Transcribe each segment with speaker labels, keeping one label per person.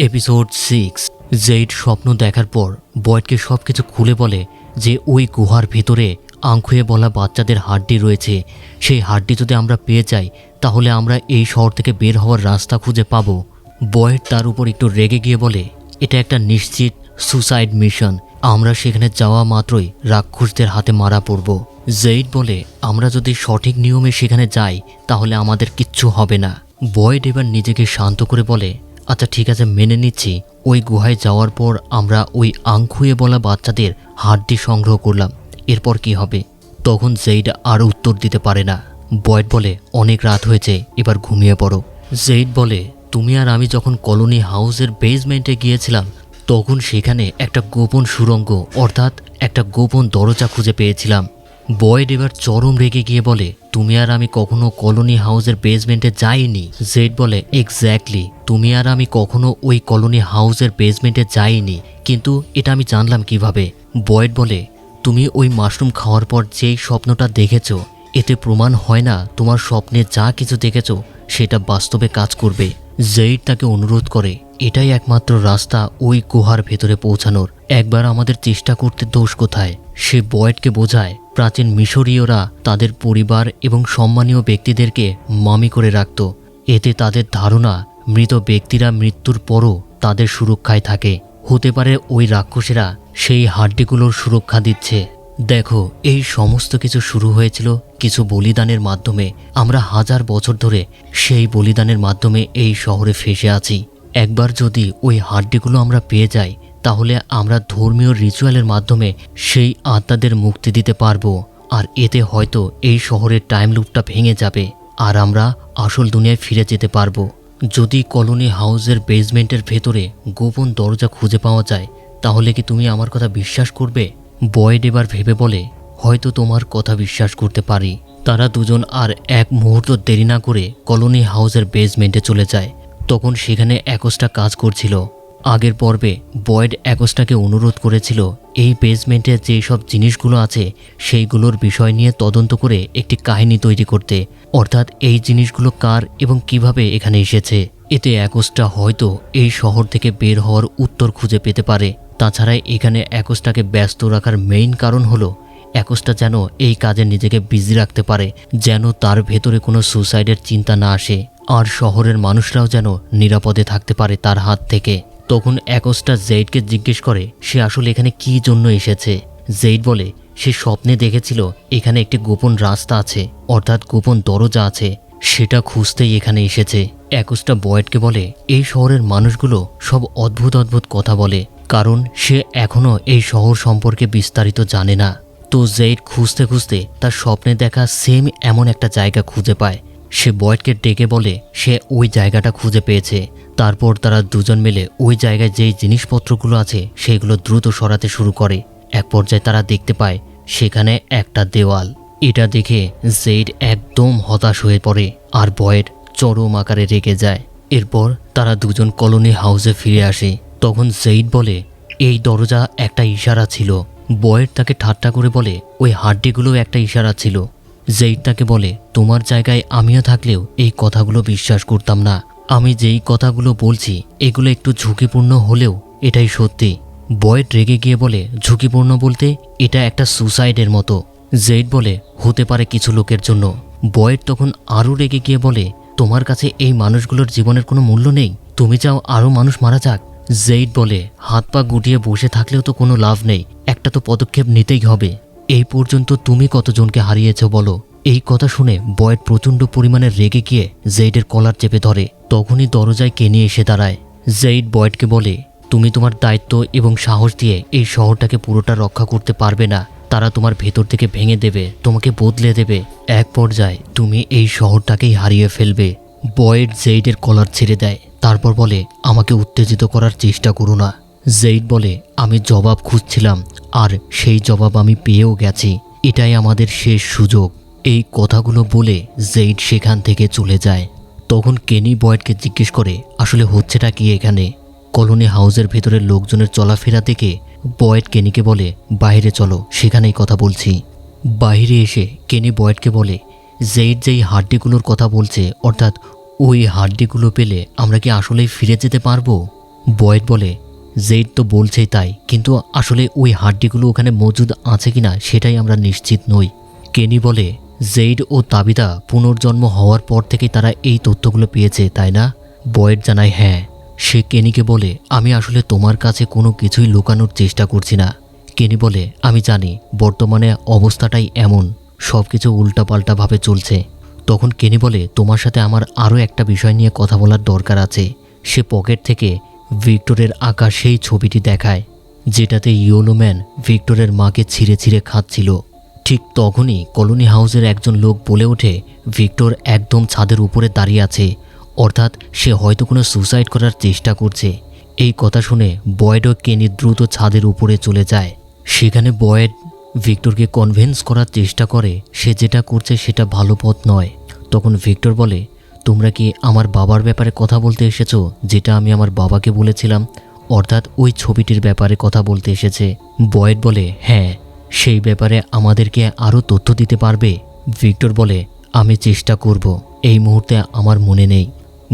Speaker 1: Episode 6। Jade স্বপ্ন দেখার পর বয়েডকে সবকিছু খুলে বলে যে ওই গুহার ভিতরে আংখুয়ে বলা বাচ্চাদের হাড্ডি রয়েছে। সেই হাড্ডি যদি আমরা পেয়ে যাই তাহলে আমরা এই শহর থেকে বের হওয়ার রাস্তা খুঁজে পাবো। বয়েড তার উপর একটু রেগে গিয়ে বলে এটা একটা নিশ্চিত সুসাইড মিশন, আমরা সেখানে যাওয়া মাত্রই রাক্ষসদের হাতে মারা পড়ব। জেইড বলে আমরা যদি সঠিক নিয়মে সেখানে যাই তাহলে আমাদের কিচ্ছু হবে না। বয়েড এবার নিজেকে শান্ত করে বলে আচ্ছা ঠিক আছে, মেনে নিচ্ছি। ওই গুহায় যাওয়ার পর আমরা ওই আংখুয়ে বলা বাচ্চাদের হাড্ডি সংগ্রহ করলাম, এরপর কি হবে? তখন জেইড আর উত্তর দিতে পারে না। বয়েড বলে অনেক রাত হয়েছে, এবার ঘুমিয়ে পড়ো। জেইড বলে তুমি আর আমি যখন কলোনি হাউসের বেসমেন্টে গিয়েছিলাম তখন সেখানে একটা গোপন সুড়ঙ্গ অর্থাৎ একটা গোপন দরজা খুঁজে পেয়েছিলাম। বয়েড এবার চরম রেগে গিয়ে বলে তুমি আর আমি কখনো কলোনি হাউসের বেসমেন্টে যাইনি। জেড বলে এক্স্যাক্টলি, তুমি আর আমি কখনো ওই কলোনি হাউসের বেসমেন্টে যাইনি, কিন্তু এটা আমি জানলাম কিভাবে? বয়েড বলে তুমি ওই মাশরুম খাওয়ার পর যেই স্বপ্নটা দেখেছো এতে প্রমাণ হয় না তোমার স্বপ্নে যা কিছু দেখেছো সেটা বাস্তবে কাজ করবে। জেইড তাকে অনুরোধ করে এটাই একমাত্র রাস্তা ওই গুহার ভেতরে পৌঁছানোর, একবার আমাদের চেষ্টা করতে দোষ কোথায়? সে বয়েডকে বোঝায় প্রাচীন মিশরীয়রা তাদের পরিবার এবং সম্মানীয় ব্যক্তিদেরকে মামি করে রাখত, এতে তাদের ধারণা মৃত ব্যক্তিরা মৃত্যুর পরও তাদের সুরক্ষায় থাকে। হতে পারে ওই রাক্ষসেরা সেই হাড্ডিগুলোর সুরক্ষা দিচ্ছে। দেখো, এই সমস্ত কিছু শুরু হয়েছিল কিছু বলিদানের মাধ্যমে। আমরা হাজার বছর ধরে সেই বলিদানের মাধ্যমে এই শহরে ফেসে আছি। একবার যদি ওই হাড্ডিগুলো আমরা পেয়ে যাই তাহলে আমরা ধর্মীয় রিচুয়ালের মাধ্যমে সেই আত্মাদের মুক্তি দিতে পারবো, আর এতে হয়তো এই শহরের টাইম লুপটা ভেঙে যাবে আর আমরা আসল দুনিয়ায় ফিরে যেতে পারবো। যদি কলোনি হাউসের বেসমেন্টের ভেতরে গোপন দরজা খুঁজে পাওয়া যায় তাহলে কি তুমি আমার কথা বিশ্বাস করবে? বয়েড এবার ভেবে বলে হয়তো তোমার কথা বিশ্বাস করতে পারি। তারা দুজন আর এক মুহূর্ত দেরি না করে কলোনি হাউসের বেসমেন্টে চলে যায়। তখন সেখানে অ্যাকোস্টা কাজ করছিল। আগের পর্বে বয়েড অ্যাকোস্টাকে অনুরোধ করেছিল এই বেসমেন্টে যে সব জিনিসগুলো আছে সেইগুলোর বিষয় নিয়ে তদন্ত করে একটি কাহিনী তৈরি করতে, অর্থাৎ এই জিনিসগুলো কার এবং কিভাবে এখানে এসেছে। এতে অ্যাকোস্টা হয়তো এই শহর থেকে বের হওয়ার উত্তর খুঁজে পেতে পারে। তাছাড়া এখানে অ্যাকোস্টাকে ব্যস্ত রাখার মেইন কারণ হলো অ্যাকোস্টা যেন এই কাজে নিজেকে বিজি রাখতে পারে, যেন তার ভেতরে কোনো সুসাইডের চিন্তা না আসে, আর শহরের মানুষরাও যেন নিরাপদে থাকতে পারে তার হাত থেকে। তখন অ্যাকোস্টা জেইডকে জিজ্ঞেস করে সে আসলে এখানে কী জন্য এসেছে। জেইড বলে সে স্বপ্নে দেখেছিল এখানে একটি গোপন রাস্তা আছে, অর্থাৎ গোপন দরজা আছে, সেটা খুঁজতেই এখানে এসেছে। অ্যাকোস্টা বয়েডকে বলে এই শহরের মানুষগুলো সব অদ্ভুত অদ্ভুত কথা বলে, কারণ সে এখনও এই শহর সম্পর্কে বিস্তারিত জানে না। তো জেইড খুঁজতে খুঁজতে তার স্বপ্নে দেখা সেম এমন একটা জায়গা খুঁজে পায়। সে বয়েডকে ডেকে বলে সে ওই জায়গাটা খুঁজে পেয়েছে। তারপর তারা দুজন মিলে ওই জায়গায় যেই জিনিসপত্রগুলো আছে সেইগুলো দ্রুত সরাতে শুরু করে। এক পর্যায়ে তারা দেখতে পায় সেখানে একটা দেওয়াল। এটা দেখে জেইড একদম হতাশ হয়ে পড়ে আর বয়েড চরম আকারে রেগে যায়। এরপর তারা দুজন কলোনি হাউসে ফিরে আসে। তখন জেইড বলে এই দরজা একটা ইশারা ছিল। বয়েড তাকে ঠাট্টা করে বলে ওই হাড্ডিগুলো একটা ইশারা ছিল। জেইড তাকে বলে তোমার জায়গায় আমিও থাকলেও এই কথাগুলো বিশ্বাস করতাম না। আমি যেই কথাগুলো বলছি এগুলো একটু ঝুঁকিপূর্ণ হলেও এটাই সত্যি। বয়েড রেগে গিয়ে বলে ঝুঁকিপূর্ণ বলতে এটা একটা সুসাইডের মতো। জেইড বলে হতে পারে কিছু লোকের জন্য। বয়েড তখন আরও রেগে গিয়ে বলে তোমার কাছে এই মানুষগুলোর জীবনের কোনো মূল্য নেই, তুমি চাও আরও মানুষ মারা যাক? জেইড বলে হাত পা গুটিয়ে বসে থাকলেও তো কোনো লাভ নেই, একটা তো পদক্ষেপ নিতেই হবে। এই পর্যন্ত তুমি কতজনকে হারিয়েছ বলো? এই কথা শুনে বয়েড প্রচণ্ড পরিমাণে রেগে গিয়ে জেইডের কলার চেপে ধরে। তখনই দরজায় কেনি এসে দাঁড়ায়। জেইড বয়েডকে বলে তুমি তোমার দায়িত্ব এবং সাহস দিয়ে এই শহরটাকে পুরোটা রক্ষা করতে পারবে না, তারা তোমার ভেতর থেকে ভেঙে দেবে, তোমাকে বদলে দেবে, এক পর্যায়ে তুমি এই শহরটাকেই হারিয়ে ফেলবে। বয়েড জেইডের কলার ছেড়ে দেয়, তারপর বলে আমাকে উত্তেজিত করার চেষ্টা করো না। জেইড বলে আমি জবাব খুঁজছিলাম আর সেই জবাব আমি পেয়েও গেছি, এটাই আমাদের শেষ সুযোগ। এই কথাগুলো বলে জেইড সেখান থেকে চলে যায়। তখন কেনি বয়েডকে জিজ্ঞেস করে আসলে হচ্ছেটা কি এখানে। কলোনি হাউসের ভেতরের লোকজনের চলাফেরা দেখে বয়েড কেনিকে বলে বাইরে চলো, সেখানেই কথা বলছি। বাইরে এসে কেনি বয়েডকে বলে জেইড যেই হাড্ডিগুলোর কথা বলছে, অর্থাৎ ওই হাড্ডিগুলো পেলে আমরা কি আসলেই ফিরে যেতে পারবো? বয়েড বলে, জেড তো বলছেই তাই, কিন্তু আসলে ওই হাড্ডিগুলো ওখানে মজুদ আছে কিনা সেটাই আমরা নিশ্চিত নই। কেনি বলে, জেড ও তাবিদা পুনর্জন্ম হওয়ার পর থেকে তারা এই তথ্যগুলো পেয়েছে, তাই না? বয়েড জানায় হ্যাঁ। সে কেনিকে বলে, আমি আসলে তোমার কাছে কোনো কিছুই লুকানোর চেষ্টা করছি না। কেনি বলে, আমি জানি বর্তমানে অবস্থাটাই এমন, সব কিছু উল্টাপাল্টাভাবে চলছে। তখন কেনি বলে, তোমার সাথে আমার আরও একটা বিষয় নিয়ে কথা বলার দরকার আছে। সে পকেট থেকে ভিক্টরের আঁকা সেই ছবিটি দেখায়, যেটাতে ইয়েলো ম্যান ভিক্টরের মাকে ছিঁড়ে ছিঁড়ে খাচ্ছিল। ঠিক তখনই কলোনি হাউসের একজন লোক বলে ওঠে, ভিক্টর একদম ছাদের উপরে দাঁড়িয়ে আছে, অর্থাৎ সে হয়তো কোনো সুসাইড করার চেষ্টা করছে। এই কথা শুনে বয়েড ও কেনি দ্রুত ছাদের উপরে চলে যায়। সেখানে বয়েড ভিক্টরকে কনভিন্স করার চেষ্টা করে সে যেটা করছে সেটা ভালো পথ নয়। তখন ভিক্টর বলে, তোমরা কি আমার বাবার ব্যাপারে কথা বলতে এসেছো, যেটা আমি আমার বাবাকে বলেছিলাম, অর্থাৎ ওই ছবিটির ব্যাপারে কথা বলতে এসেছে? বয়েড বলে, হ্যাঁ। সেই ব্যাপারে আমাদেরকে আরও তথ্য দিতে পারবে? ভিক্টর বলে, আমি চেষ্টা করব, এই মুহূর্তে আমার মনে নেই।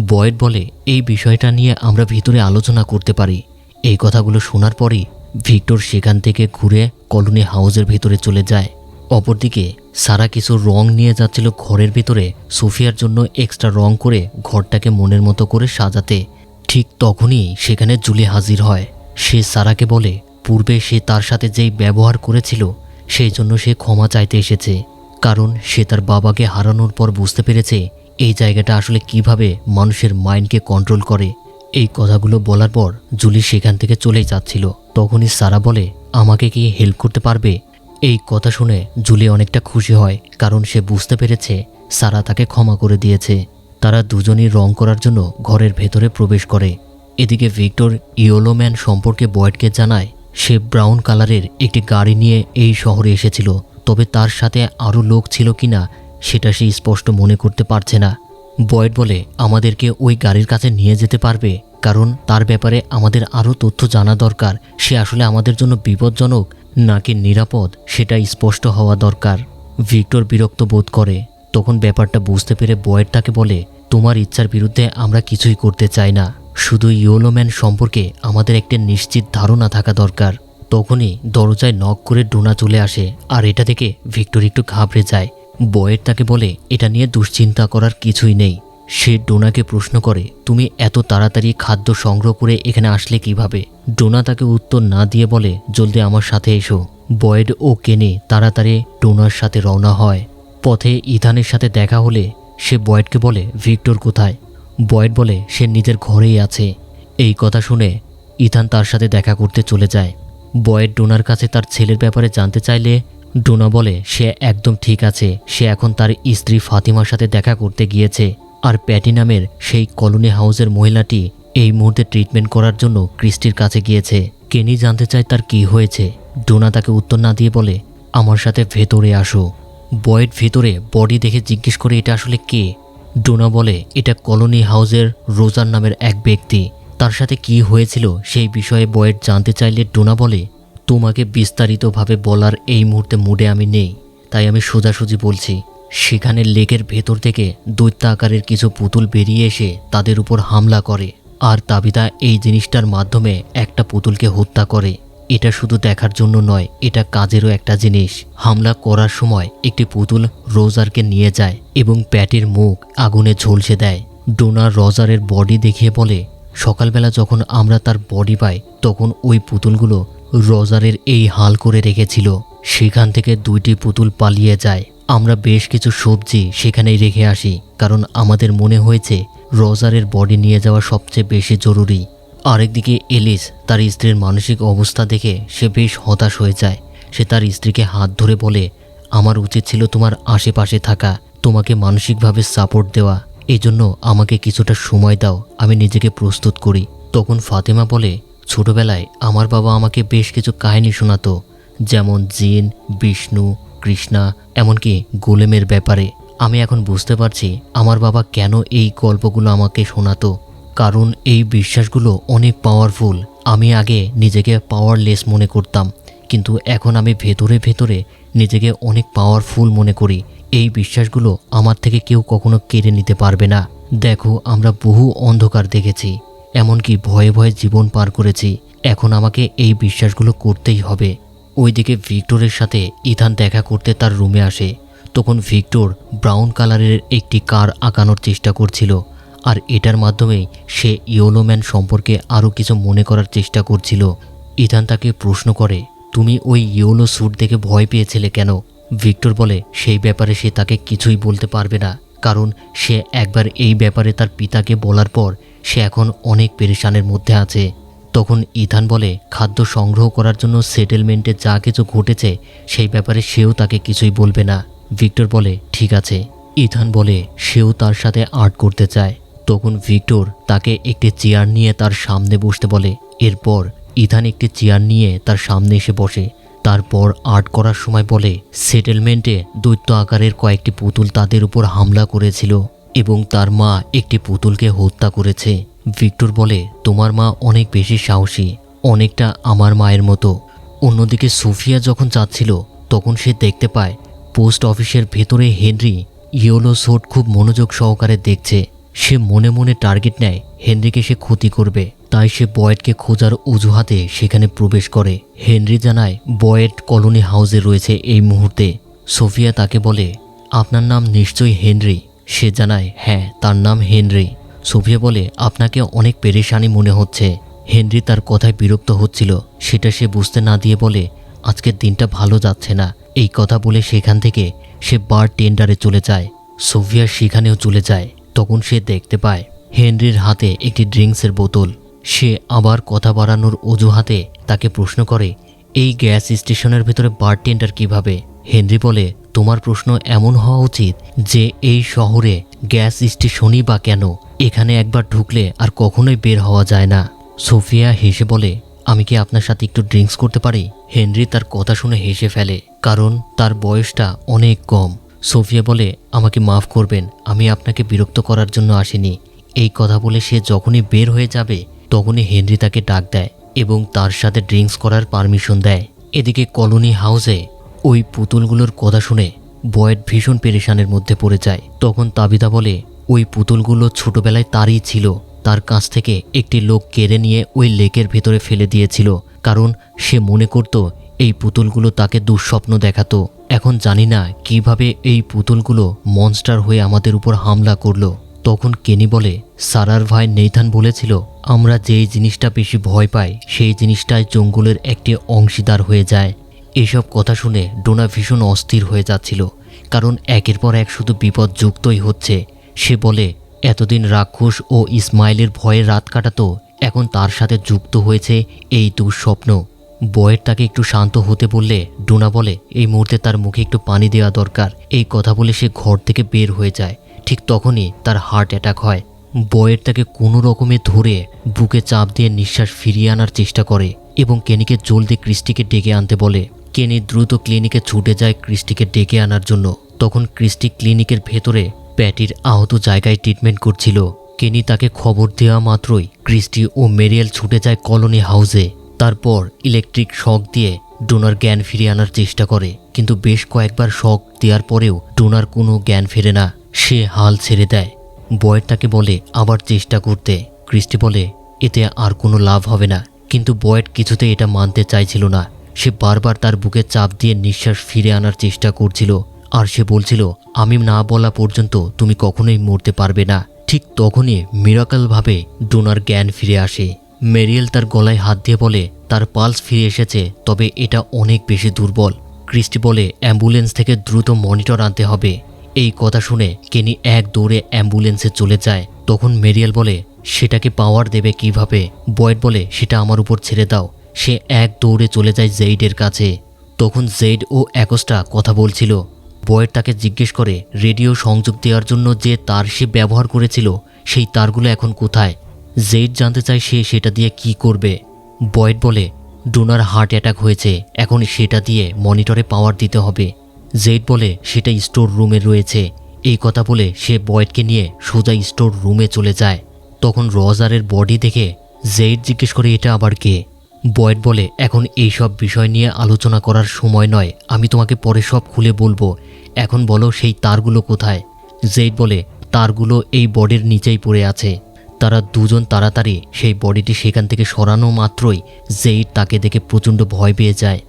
Speaker 1: বয়েড বলে, এই বিষয়টা নিয়ে আমরা ভিতরে আলোচনা করতে পারি। এই কথাগুলো শোনার পরই ভিক্টর সেখান থেকে ঘুরে কলোনি হাউসের ভিতরে চলে যায়। অপরদিকে সারা কিছু রং নিয়ে যাচ্ছিল ঘরের ভিতরে সোফিয়ার জন্য এক্সট্রা রং করে ঘরটাকে মনের মতো করে সাজাতে। ঠিক তখনই সেখানে জুলি হাজির হয়। সে সারাকে বলে, পূর্বে সে তার সাথে যেই ব্যবহার করেছিল সেই জন্য সে ক্ষমা চাইতে এসেছে, কারণ সে তার বাবাকে হারানোর পর বুঝতে পেরেছে এই জায়গাটা আসলে কিভাবে মানুষের মাইন্ডকে কন্ট্রোল করে। এই কথাগুলো বলার পর জুলি সেখান থেকে চলেই যাচ্ছিল। তখনই সারা বলে, আমাকে কি হেল্প করতে পারবে? এই কথা শুনে জুলি অনেকটা খুশি হয়, কারণ সে বুঝতে পেরেছে সারা তাকে ক্ষমা করে দিয়েছে। তারা দুজনই রং করার জন্য ঘরের ভেতরে প্রবেশ করে। এদিকে ভিক্টর ইয়েলো ম্যান সম্পর্কে বয়েডকে জানায় সে ব্রাউন কালারের একটি গাড়ি নিয়ে এই শহরে এসেছিল, তবে তার সাথে আরও লোক ছিল কিনা সেটা সে স্পষ্ট মনে করতে পারছে না। বয়েড বলে, আমাদেরকে ওই গাড়ির কাছে নিয়ে যেতে পারবে, কারণ তার ব্যাপারে আমাদের আরও তথ্য জানা দরকার। সে আসলে আমাদের জন্য বিপজ্জনক নাকি নিরাপদ সেটা স্পষ্ট হওয়া দরকার। ভিক্টর বিরক্ত বোধ করে। তখন ব্যাপারটা বুঝতে পেরে বয়েড তাকে বলে, তোমার ইচ্ছার বিরুদ্ধে আমরা কিছুই করতে চাই না, শুধু ইয়েলো ম্যান সম্পর্কে আমাদের একটা নিশ্চিত ধারণা থাকা দরকার। তখনই দরজায় নক করে ডোনা চলে আসে, আর এটা দেখে ভিক্টর একটু ঘাবড়ে যায়। বয়েড তাকে বলে, এটা নিয়ে দুশ্চিন্তা করার কিছুই নেই। সে ডোনাকে প্রশ্ন করে, তুমি এত তাড়াতাড়ি খাদ্য সংগ্রহ করে এখানে আসলে কিভাবে? ডোনা তাকে উত্তর না দিয়ে বলে, জলদি আমার সাথে এসো। বয়েড ও কেনি তাড়াতাড়ি ডোনার সাথে রওনা হয়। পথে ইথানের সাথে দেখা হলে সে বয়েডকে বলে, ভিক্টর কোথায়? বয়েড বলে, সে নিজের ঘরেই আছে। এই কথা শুনে ইথান তার সাথে দেখা করতে চলে যায়। বয়েড ডোনার কাছে তার ছেলের ব্যাপারে জানতে চাইলে ডোনা বলে সে একদম ঠিক আছে, সে এখন তার স্ত্রী ফাতিমার সাথে দেখা করতে গিয়েছে, আর প্যাটি নামের সেই কলোনি হাউসের মহিলাটি এই মুহূর্তে ট্রিটমেন্ট করার জন্য ক্রিস্টির কাছে গিয়েছে। কেনি জানতে চায় তার কি হয়েছে। ডোনা তাকে উত্তর না দিয়ে বলে, আমার সাথে ভেতরে আসো। বয়েড ভেতরে বডি দেখে জিজ্ঞেস করে, এটা আসলে কে? ডোনা বলে, এটা কলোনি হাউসের রোজার নামের এক ব্যক্তি। তার সাথে কি হয়েছিল সেই বিষয়ে বয়েড জানতে চাইলে ডোনা বলে, তোমাকে বিস্তারিতভাবে বলার এই মুহূর্তে মুডে আমি নেই, তাই আমি সোজাসুজি বলছি। সেখানে লেকের ভেতর থেকে দৈত্য আকারের কিছু পুতুল বেরিয়ে এসে তাদের উপর হামলা করে, আর তাবিদা এই জিনিসটার মাধ্যমে একটা পুতুলকে হত্যা করে। এটা শুধু দেখার জন্য নয়, এটা কাজেরও একটা জিনিস। হামলা করার সময় একটি পুতুল রোজারকে নিয়ে যায় এবং প্যাটির মুখ আগুনে ঝলসে দেয়। ডোনা রজারের বডি দেখিয়ে বলে, সকালবেলা যখন আমরা তার বডি পাই তখন ওই পুতুলগুলো রজারের এই হাল করে রেখেছিল। সেখান থেকে দুইটি পুতুল পালিয়ে যায়। আমরা বেশ কিছু সবজি সেখানেই রেখে আসি, কারণ আমাদের মনে হয়েছে রজারের বডি নিয়ে যাওয়া সবচেয়ে বেশি জরুরি। আরেকদিকে এলিস তার স্ত্রীর মানসিক অবস্থা দেখে সে বেশ হতাশ হয়ে যায়। সে তার স্ত্রীকে হাত ধরে বলে, আমার উচিত ছিল তোমার আশেপাশে থাকা, তোমাকে মানসিকভাবে সাপোর্ট দেওয়া, এজন্য আমাকে কিছুটা সময় দাও, আমি নিজেকে প্রস্তুত করি। তখন ফাতেমা বলে, ছোটবেলায় আমার বাবা আমাকে বেশ কিছু কাহিনী শোনাতো, যেমন জিন, বিষ্ণু, কৃষ্ণা, এমনকি গোলেমের ব্যাপারে। আমি এখন বুঝতে পারছি আমার বাবা কেন এই গল্পগুলো আমাকে শোনাতো, কারণ এই বিশ্বাসগুলো অনেক পাওয়ারফুল। আমি আগে নিজেকে পাওয়ারলেস মনে করতাম, কিন্তু এখন আমি ভেতরে ভেতরে নিজেকে অনেক পাওয়ারফুল মনে করি। এই বিশ্বাসগুলো আমার থেকে কেউ কখনো কেড়ে নিতে পারবে না। দেখো, আমরা বহু অন্ধকার দেখেছি, এমনকি ভয়ে ভয়ে জীবন পার করেছি। এখন আমাকে এই বিশ্বাসগুলো করতেই হবে। ওইদিকে ভিক্টরের সাথে ইথান দেখা করতে তার রুমে আসে। তখন ভিক্টর ব্রাউন কালারের একটি কার আঁকানোর চেষ্টা করছিল, আর এটার মাধ্যমেই সে ইয়েলো ম্যান সম্পর্কে আরও কিছু মনে করার চেষ্টা করছিল। ইথান তাকে প্রশ্ন করে, তুমি ওই ইয়েলো স্যুট দেখে ভয় পেয়েছিলে কেন? ভিক্টর বলে সেই ব্যাপারে সে তাকে কিছুই বলতে পারবে না, কারণ সে একবার এই ব্যাপারে তার পিতাকে বলার পর সে এখন অনেক পেরেশানের মধ্যে আছে। তখন ইথান বলে খাদ্য সংগ্রহ করার জন্য সেটেলমেন্টে যা কিছু ঘটেছে সেই ব্যাপারে সেও তাকে কিছুই বলবে না। ভিক্টর বলে ঠিক আছে। ইথান বলে সেও তার সাথে আর্ট করতে চায়। তখন ভিক্টর তাকে একটি চেয়ার নিয়ে তার সামনে বসতে বলে। এরপর ইথান একটি চেয়ার নিয়ে তার সামনে এসে বসে। তারপর আর্ট করার সময় বলে সেটেলমেন্টে দৈত্য আকারের কয়েকটি পুতুল তাদের উপর হামলা করেছিল এবং তার মা একটি পুতুলকে হত্যা করেছে। ভিক্টর বলে তোমার মা অনেক বেশি সাহসী, অনেকটা আমার মায়ের মতো। অন্যদিকে সোফিয়া যখন যাচ্ছিল তখন সে দেখতে পায় পোস্ট অফিসের ভেতরে হেনরি ইয়েলো স্যুট খুব মনোযোগ সহকারে দেখছে। সে মনে মনে টার্গেট নেয় হেনরিকে সে ক্ষতি করবে, তাই সে বয়েডকে খোঁজার অজুহাতে সেখানে প্রবেশ করে। হেনরি জানায় বয়েড কলোনি হাউসে রয়েছে এই মুহূর্তে। সোফিয়া তাকে বলে আপনার নাম নিশ্চয়ই হেনরি। সে জানায় হ্যাঁ, তার নাম হেনরি। সোফিয়া বলে আপনাকে অনেক পেরেশানি মনে হচ্ছে। হেনরি তার কথায় বিরক্ত হচ্ছিল, সেটা সে বুঝতে না দিয়ে বলে আজকের দিনটা ভালো যাচ্ছে না। এই কথা বলে সেখান থেকে সে বার টেন্ডারে চলে যায়। সোফিয়া সেখানেও চলে যায়। তখন সে দেখতে পায় হেনরির হাতে একটি ড্রিঙ্কসের বোতল। সে আবার কথা বাড়ানোর অজুহাতে তাকে প্রশ্ন করে এই গ্যাস স্টেশনের ভেতরে বার টেন্ডার কীভাবে? হেনরি বলে তোমার প্রশ্ন এমন হওয়া উচিত যে এই শহরে গ্যাস স্টেশনই বা কেন? এখানে একবার ঢুকলে আর কখনোই বের হওয়া যায় না। সোফিয়া হেসে বলে আমি কি আপনার সাথে একটু ড্রিঙ্কস করতে পারি? হেনরি তার কথা শুনে হেসে ফেলে, কারণ তার বয়সটা অনেক কম। সোফিয়া বলে আমাকে মাফ করবেন, আমি আপনাকে বিরক্ত করার জন্য আসিনি। এই কথা বলে সে যখনই বের হয়ে যাবে তখনই হেনরি তাকে ডাক দেয় এবং তার সাথে ড্রিঙ্কস করার পারমিশন দেয়। এদিকে কলোনি হাউসে ওই পুতুলগুলোর কথা শুনে বয়েড ভীষণ পেরেশানের মধ্যে পড়ে যায়। তখন তাবিদা বলে ওই পুতুলগুলো ছোটবেলায় তারই ছিল, তার কাছ থেকে একটি লোক কেড়ে নিয়ে ওই লেকের ভেতরে ফেলে দিয়েছিল, কারণ সে মনে করত এই পুতুলগুলো তাকে দুঃস্বপ্ন দেখাতো। এখন জানি না কিভাবে এই পুতুলগুলো মনস্টার হয়ে আমাদের উপর হামলা করলো। তখন কেনি বলে সারার ভাই নেইথান বলেছিল আমরা যেই জিনিসটা বেশি ভয় পাই সেই জিনিসটাই জঙ্গলের একটি অংশীদার হয়ে যায়। এসব কথা শুনে ডোনা ভীষণ অস্থির হয়ে যাচ্ছিল, কারণ একের পর এক শুধু বিপদ যুক্তই হচ্ছে। সে বলে এতদিন রাক্ষস ও ইসমাইলের ভয়ে রাত কাটাতো, এখন তার সাথে যুক্ত হয়েছে এই দুঃস্বপ্ন। বয়েড তাকে একটু শান্ত হতে বললে ডোনা বলে এই মুহূর্তে তার মুখে একটু পানি দেওয়া দরকার। এই কথা বলে সে ঘর থেকে বের হয়ে যায়। ঠিক তখনই তার হার্ট অ্যাটাক হয়। বয়েড তাকে কোনো রকমে ধরে বুকে চাপ দিয়ে নিঃশ্বাস ফিরিয়ে আনার চেষ্টা করে এবং কেনিকে জলদি ক্রিস্টিকে ডেকে আনতে বলে। কেনি দ্রুত ক্লিনিকে ছুটে যায় ক্রিস্টিকে ডেকে আনার জন্য। তখন ক্রিস্টি ক্লিনিকের ভেতরে প্যাটির আহত জায়গায় ট্রিটমেন্ট করছিল। কেনি তাকে খবর দেওয়া মাত্রই ক্রিস্টি ও মেরিয়েল ছুটে যায় কলোনি হাউসে। তারপর ইলেকট্রিক শক দিয়ে ডোনার জ্ঞান ফিরিয়ে আনার চেষ্টা করে, কিন্তু বেশ কয়েকবার শক দেওয়ার পরেও ডোনার কোনো জ্ঞান ফেরে না। সে হাল ছেড়ে দেয়। বয়েড তাকে বলে আবার চেষ্টা করতে। ক্রিস্টি বলে এতে আর কোনো লাভ হবে না, কিন্তু বয়েড কিছুতে এটা মানতে চাইছিল না। সে বারবার তার বুকে চাপ দিয়ে নিঃশ্বাস ফিরে আনার চেষ্টা করছিল, আর সে বলছিল আমি না বলা পর্যন্ত তুমি কখনোই মরতে পারবে না। ঠিক তখনই মিরাকলভাবে ডোনার জ্ঞান ফিরে আসে। মেরিয়েল তার গলায় হাত দিয়ে বলে তার পালস ফিরে এসেছে, তবে এটা অনেক বেশি দুর্বল। ক্রিস্টি বলে অ্যাম্বুলেন্স থেকে দ্রুত মনিটর আনতে হবে। এই কথা শুনে কেনি এক দৌড়ে অ্যাম্বুলেন্সে চলে যায়। তখন মেরিয়েল বলে সেটাকে পাওয়ার দেবে কিভাবে? বয়েড বলে সেটা আমার উপর ছেড়ে দাও। সে এক দৌড়ে চলে যায় জেইডের কাছে। তখন জেইড ও অ্যাকোস্টা কথা বলছিল। বয়েড তাকে জিজ্ঞেস করে রেডিও সংযোগ দেওয়ার জন্য যে তার সে ব্যবহার করেছিল সেই তারগুলো এখন কোথায়। জেইড জানতে চায় সে সেটা দিয়ে কি করবে। বয়েড বলে ডোনার হার্ট অ্যাটাক হয়েছে, এখন সেটা দিয়ে মনিটরে পাওয়ার দিতে হবে। জেইড বলে সেটা স্টোর রুমে রয়েছে। এই কথা বলে সে বয়েডকে নিয়ে সোজা স্টোর রুমে চলে যায়। তখন রজারের বডি দেখে জেইড জিজ্ঞেস করে এটা আবার কে? বয়েড বলে এখন এই সব বিষয় নিয়ে আলোচনা করার সময় নয়, আমি তোমাকে পরে সব খুলে বলবো। এখন বলো সেই তারগুলো কোথায়? জেইড বলে তারগুলো এই বডির নিচেই পড়ে আছে। তারা দুজন তাড়াতাড়ি সেই বডিটি সেখান থেকে সরানো মাত্রই জেইড তাকে দেখে প্রচণ্ড ভয় পেয়ে যায়।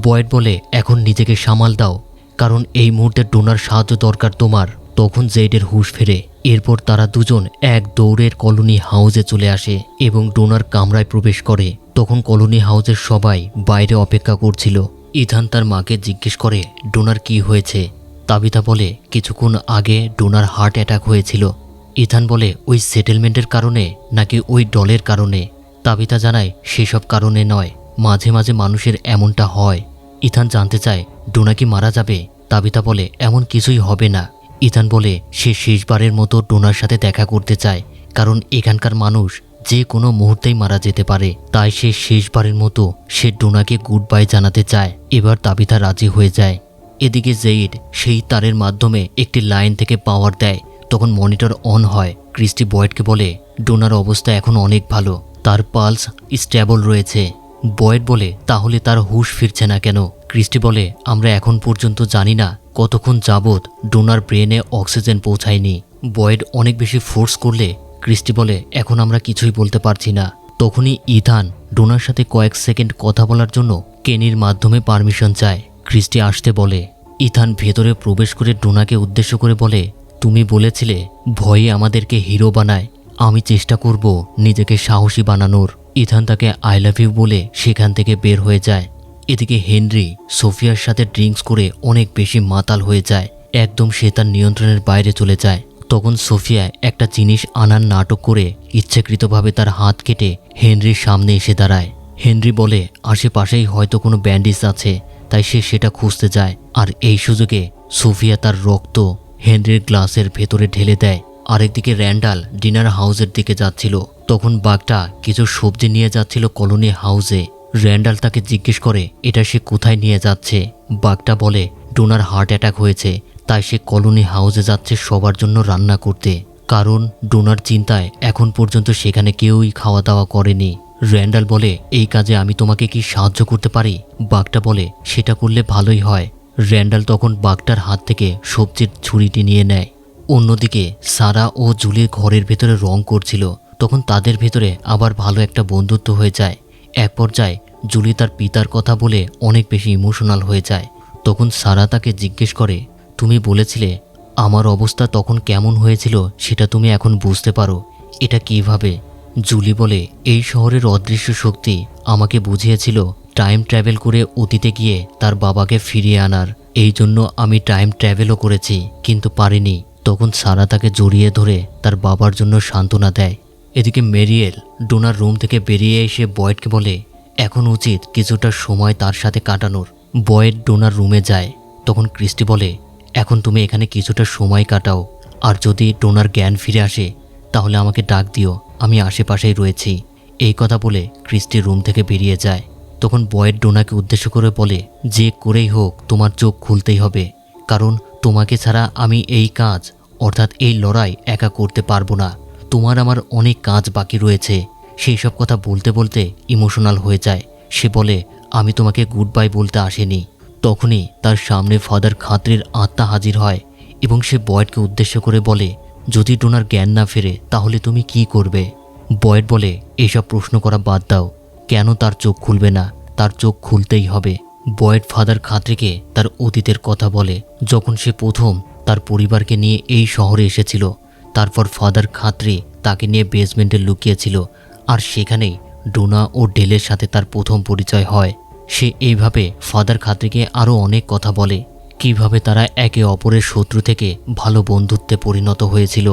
Speaker 1: বয়েড বলে, এখন নিজেকে সামাল দাও, কারণ এই মুহূর্তে ডোনার সাহায্য দরকার তোমার। তখন জেইডের হুঁশ ফেরে। এরপর তারা দুজন এক দৌড়ের কলোনি হাউসে চলে আসে এবং ডোনার কামরায় প্রবেশ করে। তখন কলোনি হাউসের সবাই বাইরে অপেক্ষা করছিল। ইথান তার মাকে জিজ্ঞেস করে ডোনার কি হয়েছে। তাবিথা বলে, কিছুক্ষণ আগে ডোনার হার্ট অ্যাটাক হয়েছিল। ইথান বলে, ওই সেটেলমেন্টের কারণে নাকি ওই ডলের কারণে? তাবিথা জানায়, সেসব কারণে নয়, মাঝে মাঝে মানুষের এমনটা হয়। ইথান জানতে চায়, ডোনা কি মারা যাবে? তাবিথা বলে, এমন কিছুই হবে না। ইথান বলে, সে শেষবারের মতো ডোনার সাথে দেখা করতে চায়, কারণ এখানকার মানুষ যে কোনো মুহূর্তেই মারা যেতে পারে। তাই সে শেষবারের মতো সে ডোনাকে গুড বাই জানাতে চায়। এবার তাবিথা রাজি হয়ে যায়। এদিকে জেইড সেই তারের মাধ্যমে একটি লাইন থেকে পাওয়ার দেয়। তখন মনিটর অন হয়। ক্রিস্টি বয়েডকে বলে, ডোনার অবস্থা এখন অনেক ভালো, তার পালস স্টেবল রয়েছে। বয়েড বলে, তাহলে তার হুঁশ ফিরছে না কেন? ক্রিস্টি বলে, আমরা এখন পর্যন্ত জানি না কতক্ষণ যাবৎ ডোনার ব্রেনে অক্সিজেন পৌঁছায়নি। বয়েড অনেক বেশি ফোর্স করলে ক্রিস্টি বলে, এখন আমরা কিছুই বলতে পারছি না। তখনই ইথান ডোনার সাথে কয়েক সেকেন্ড কথা বলার জন্য কেনির মাধ্যমে পারমিশন চায়। ক্রিস্টি আসতে বলে। ইথান ভেতরে প্রবেশ করে ডোনাকে উদ্দেশ্য করে বলে, তুমি বলেছিলে ভয়ে আমাদেরকে হিরো বানায়, আমি চেষ্টা করব নিজেকে সাহসী বানানোর। ইথান তাকে আই লাভ ইউ বলে সেখান থেকে বের হয়ে যায়। এদিকে হেনরি সোফিয়ার সাথে ড্রিঙ্কস করে অনেক বেশি মাতাল হয়ে যায়, একদম সে তার নিয়ন্ত্রণের বাইরে চলে যায়। তখন সোফিয়া একটা জিনিস আনার নাটক করে ইচ্ছাকৃতভাবে তার হাত কেটে হেনরির সামনে এসে দাঁড়ায়। হেনরি বলে, আশেপাশেই হয়তো কোনো ব্যান্ডেজ আছে, তাই সে সেটা খুঁজতে যায়। আর এই সুযোগে সোফিয়া তার রক্ত হেনরির গ্লাসের ভেতরে ঢেলে দেয়। আরেকদিকে র্যান্ডাল ডিনার হাউসের দিকে যাচ্ছিল। তখন বাঘটা কিছু সবজি নিয়ে যাচ্ছিল কলোনি হাউসে। র্যান্ডাল তাকে জিজ্ঞেস করে এটা সে কোথায় নিয়ে যাচ্ছে। বাঘটা বলে, ডোনার হার্ট অ্যাটাক হয়েছে, তাই সে কলোনি হাউসে যাচ্ছে সবার জন্য রান্না করতে, কারণ ডোনার চিন্তায় এখন পর্যন্ত সেখানে কেউই খাওয়া দাওয়া করেনি। র্যান্ডাল বলে, এই কাজে আমি তোমাকে কি সাহায্য করতে পারি? বাঘটা বলে, সেটা করলে ভালোই হয়। র্যান্ডাল তখন বাঘটার হাত থেকে সবজির ছুরিটি নিয়ে নেয়। অন্যদিকে সারা ও জুলি ঘরের ভেতরে রং করছিল। তখন তাদের ভেতরে আবার ভালো একটা বন্ধুত্ব হয়ে যায়। এক পর্যায়ে জুলি তার পিতার কথা বলে অনেক বেশি ইমোশনাল হয়ে যায়। তখন সারা তাকে জিজ্ঞেস করে, তুমি বলেছিলে আমার অবস্থা তখন কেমন হয়েছিল সেটা তুমি এখন বুঝতে পারো, এটা কিভাবে? জুলি বলে, এই শহরের অদৃশ্য শক্তি আমাকে বুঝিয়েছিল টাইম ট্র্যাভেল করে অতীতে গিয়ে তার বাবাকে ফিরিয়ে আনার। এই জন্য আমি টাইম ট্র্যাভেলও করেছি, কিন্তু পারিনি। তখন সারা তাকে জড়িয়ে ধরে তার বাবার জন্য সান্ত্বনা দেয়। এদিকে মেরিয়েল ডোনার রুম থেকে বেরিয়ে এসে বয়েডকে বলে, এখন উচিত কিছুটা সময় তার সাথে কাটানোর। বয়েড ডোনার রুমে যায়। তখন ক্রিস্টি বলে, এখন তুমি এখানে কিছুটা সময় কাটাও, আর যদি ডোনার জ্ঞান ফিরে আসে তাহলে আমাকে ডাক দিও, আমি আশেপাশেই রয়েছি। এই কথা বলে ক্রিস্টি রুম থেকে বেরিয়ে যায়। তখন বয়েড ডোনাকে উদ্দেশ্য করে বলে, যে করেই হোক তোমার চোখ খুলতেই হবে, কারণ তোমাকে ছাড়া আমি এই কাজ অর্থাৎ এই লড়াই একা করতে পারবো না। তোমার আমার অনেক কাজ বাকি রয়েছে। সেই সব কথা বলতে বলতে ইমোশনাল হয়ে যায়। সে বলে, আমি তোমাকে গুড বাই বলতে আসিনি। তখনই তার সামনে ফাদার খাত্রির আত্মা হাজির হয় এবং সে বয়েডকে উদ্দেশ্য করে বলে, যদি ডোনার জ্ঞান না ফেরে তাহলে তুমি কি করবে? বয়েড বলে, এইসব প্রশ্ন করা বাদ দাও, কেন তার চোখ খুলবে না? তার চোখ খুলতেই হবে। বয়েড ফাদার খাত্রিকে তার অতীতের কথা বলে, যখন সে প্রথম তার পরিবারকে নিয়ে এই শহরে এসেছিল। তারপর ফাদার খাত্রি তাকে নিয়ে বেসমেন্টে লুকিয়েছিল, আর সেখানেই ডোনা ও ডেলের সাথে তার প্রথম পরিচয় হয়। সে এইভাবে ফাদার খাত্রিকে আরও অনেক কথা বলে, কিভাবে তারা একে অপরের শত্রু থেকে ভালো বন্ধুত্বে পরিণত হয়েছিল।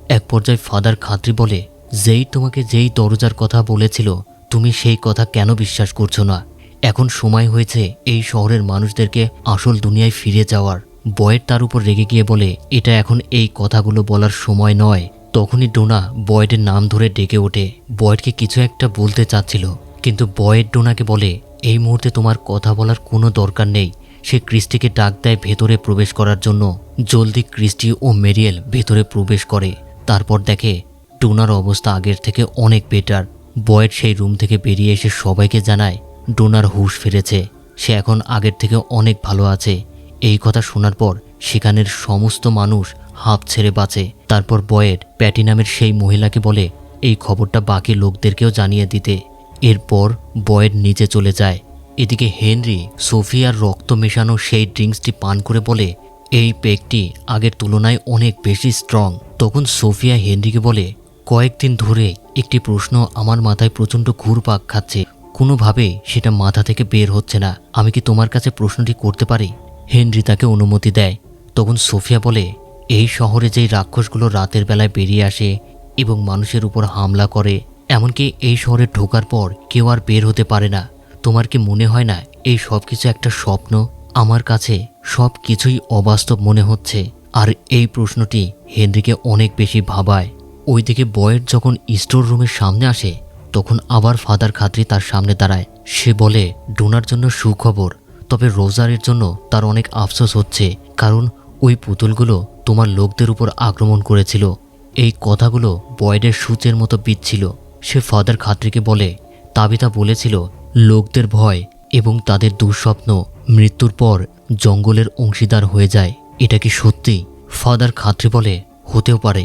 Speaker 1: এক পর্যায়ে ফাদার খাত্রি বলে, যেই তোমাকে যেই দরজার কথা বলেছিল তুমি সেই কথা কেন বিশ্বাস করছো না? এখন সময় হয়েছে এই শহরের মানুষদেরকে আসল দুনিয়ায় ফিরে যাওয়ার। বয়েড তার উপর রেগে গিয়ে বলে, এটা এখন এই কথাগুলো বলার সময় নয়। তখনই ডোনা বয়েডের নাম ধরে ডেকে ওঠে। বয়েডকে কিছু একটা বলতে চাচ্ছিল, কিন্তু বয়েড ডোনাকে বলে, এই মুহূর্তে তোমার কথা বলার কোনো দরকার নেই। সে ক্রিস্টিকে ডাক দেয় ভেতরে প্রবেশ করার জন্য। জলদি ক্রিস্টি ও মেরিয়েল ভেতরে প্রবেশ করে। তারপর দেখে ডোনার অবস্থা আগের থেকে অনেক বেটার। বয়েড সেই রুম থেকে বেরিয়ে এসে সবাইকে জানায় ডোনার হুঁশ ফিরেছে, সে এখন আগের থেকে অনেক ভালো আছে। এই কথা শোনার পর সেখানের সমস্ত মানুষ হাঁপ ছেড়ে বাঁচে। তারপর বয়েড প্যাটি নামের সেই মহিলাকে বলে, এই খবরটা বাকি লোকদেরকেও জানিয়ে দিতে। এরপর বয়েড নিচে চলে যায়। এদিকে হেনরি সোফিয়ার রক্ত মেশানো সেই ড্রিঙ্কসটি পান করে বলে, এই পেগটি আগের তুলনায় অনেক বেশি স্ট্রং। তখন সোফিয়া হেনরিকে বলে, কয়েকদিন ধরে একটি প্রশ্ন আমার মাথায় প্রচণ্ড ঘুরপাক খাচ্ছে, কোনোভাবে সেটা মাথা থেকে বের হচ্ছে না। আমি কি তোমার কাছে প্রশ্নটি করতে পারি? হেনরি তাকে অনুমতি দেয়। তখন সোফিয়া বলে, এই শহরে যেই রাক্ষসগুলো রাতের বেলায় বেরিয়ে আসে এবং মানুষের উপর হামলা করে, এমনকি এই শহরে ঢোকার পর কেউ আর বের হতে পারে না, তোমার কি মনে হয় না এই সব কিছু একটা স্বপ্ন? আমার কাছে সব কিছুই অবাস্তব মনে হচ্ছে। আর এই প্রশ্নটি হেনরিকে অনেক বেশি ভাবায়। ওইদিকে বয়েড যখন স্টোর রুমের সামনে আসে, তখন আবার ফাদার খাতরি তার সামনে দাঁড়ায়। সে বলে, ডোনার জন্য সুখবর, তবে রোজারের জন্য তার অনেক আফসোস হচ্ছে, কারণ ওই পুতুলগুলো তোমার লোকদের উপর আক্রমণ করেছিল। এই কথাগুলো বয়েডের সূচের মতো বিচ্ছিল। সে ফাদার খাতরিকে বলে, তাবিতা বলেছিল লোকদের ভয় এবং তাদের দুঃস্বপ্ন মৃত্যুর পর জঙ্গলের অংশীদার হয়ে যায়। এটা কি সত্যি? ফাদার খাতরি বলে, হতেও পারে।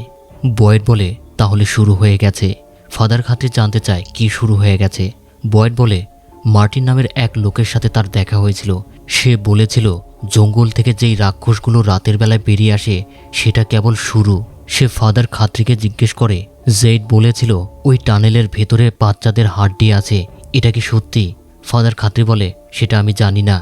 Speaker 1: বয়েড বলে, তাহলে শুরু হয়ে গেছে। ফাদার খাতরি জানতে চায় কি শুরু হয়ে গেছে। বয়েড বলে, মার্টিন নামের এক লোকের সাথে তার দেখা হয়েছিল। সে বলেছিল জঙ্গল থেকে যেই রাক্ষসগুলো রাতের বেলায় বেরিয়ে আসে সেটা কেবল শুরু। সে ফাদার খাতরিকে জিজ্ঞেস করে, জেইড বলেছিল ওই টানেলের ভেতরে বাচ্চাদের হাড্ডি আছে, এটা কি সত্যি? ফাদার খাতরি বলে, সেটা আমি জানি না।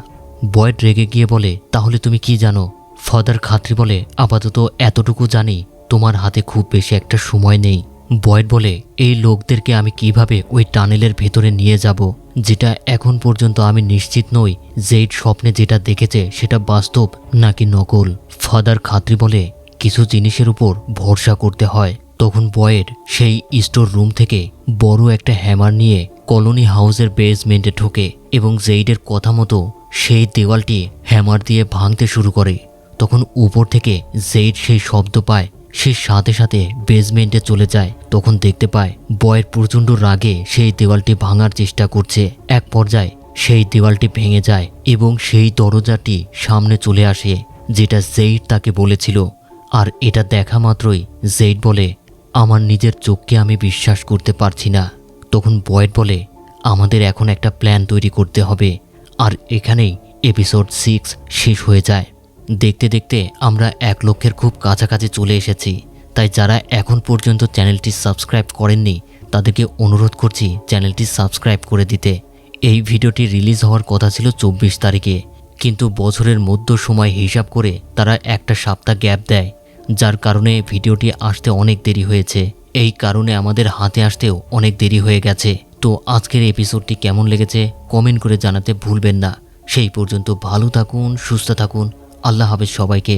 Speaker 1: বয়েড রেগে গিয়ে বলে, তাহলে তুমি কি জানো? ফাদার খাতরি বলে, আপাতত এতটুকু জানি, তোমার হাতে খুব বেশি একটা সময় নেই। বয়েড বলে, এই লোকদেরকে আমি কিভাবে ওই টানেলের ভেতরে নিয়ে যাব, যেটা এখন পর্যন্ত আমি নিশ্চিত নই জেইড স্বপ্নে যেটা দেখেছে সেটা বাস্তব নাকি নকল। ফাদার খাতরি বলে, কিছু জিনিসের উপর ভরসা করতে হয়। তখন বয়েড সেই স্টোর রুম থেকে বড় একটা হ্যামার নিয়ে কলোনি হাউসের বেসমেন্টে ঢোকে এবং জেইডের কথা মতো সেই দেওয়ালটি হ্যামার দিয়ে ভাঙতে শুরু করে। তখন উপর থেকে জেইড সেই শব্দ পায়। সে সাথে সাথে বেসমেন্টে চলে যায়। তখন দেখতে পায় বয়েড প্রচণ্ড রাগে সেই দেওয়ালটি ভাঙার চেষ্টা করছে। এক পর্যায়ে সেই দেওয়ালটি ভেঙে যায় এবং সেই দরজাটি সামনে চলে আসে, যেটা জেইড তাকে বলেছিল। আর এটা দেখা মাত্রই জেইড বলে, আমার নিজের চোখকে আমি বিশ্বাস করতে পারছি না। তখন বয়েড বলে, আমাদের এখন একটা প্ল্যান তৈরি করতে হবে। আর এখানেই এপিসোড 6 শেষ হয়ে যায়। দেখতে দেখতে আমরা 1 লক্ষের খুব কাছাকাছি চলে এসেছি। তাই যারা এখন পর্যন্ত চ্যানেলটি সাবস্ক্রাইব করেননি তাদেরকে অনুরোধ করছি চ্যানেলটি সাবস্ক্রাইব করে দিতে। এই ভিডিওটি রিলিজ হওয়ার কথা ছিল 24 তারিখে, কিন্তু বছরের মধ্য সময় হিসাব করে তারা একটা সপ্তাহ গ্যাপ দেয়, যার কারণে ভিডিওটি আসতে অনেক দেরি হয়েছে। এই কারণে আমাদের হাতে আসতেও অনেক দেরি হয়ে গেছে। তো আজকের এপিসোডটি কেমন লেগেছে কমেন্ট করে জানাতে ভুলবেন না। সেই পর্যন্ত ভালো থাকুন, সুস্থ থাকুন। আল্লাহ হাফেজ সবাইকে।